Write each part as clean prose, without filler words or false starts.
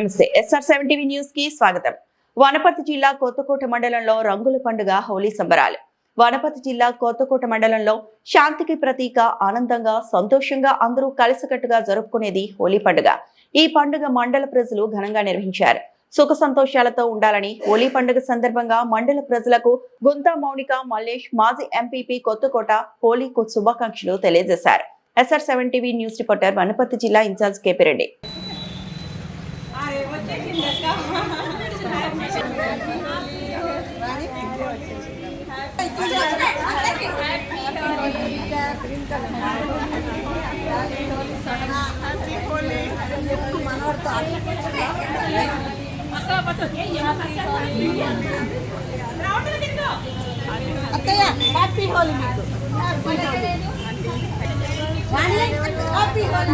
నమస్తే SR7 TV news కి స్వాగతం. వనపర్తి జిల్లా కొత్తకోట మండలంలో రంగుల పండుగ హోలీ సంబరాలు. వనపర్తి జిల్లా కొత్తకోట మండలంలో శాంతికి ప్రతీక, ఆనందంగా సంతోషంగా అందరూ కలిసికట్టుగా జరుపుకునేది హోలీ పండుగ. ఈ పండుగ మండల ప్రజలు ఘనంగా నిర్వహించారు. సుఖ సంతోషాలతో ఉండాలని హోలీ పండుగ సందర్భంగా మండల ప్రజలకు గుంతా మౌనిక మల్లేష్ మాజీ ఎంపీపీ కొత్తకోట హోలీ శుభాకాంక్షలు తెలియజేశారు. SR7 TV news reporter Wanaparthy జిల్లా ఇన్ఛార్జ్ KP రెడ్డి. అత్తయ్య హ్యాపీ హోలీ మీకు. హ్యాపీ హోలీ.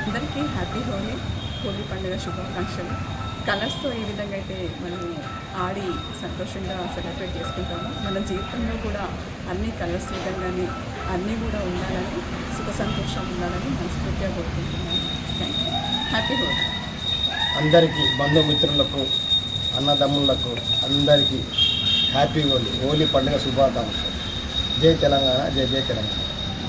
అందరికీ హ్యాపీ హోలీ. హోలీ పండుగ శుభాకాంక్షలు. కలర్స్తో ఏ విధంగా అయితే మనం ఆడి సంతోషంగా సెలబ్రేట్ చేసుకుంటామో మన జీవితంలో కూడా అన్ని కలర్స్ విధంగానే అన్నీ కూడా ఉండాలని, సుఖ సంతోషం ఉండాలని మనస్ఫూర్తిగా కోరుకుంటున్నాను. Thank you. హ్యాపీ హోలీ. అందరికీ బంధుమిత్రులకు, అన్నదమ్ములకు అందరికీ హ్యాపీ హోలీ. హోలీ పండుగ శుభాకాంక్షలు. జై తెలంగాణ, జై జై తెలంగాణ.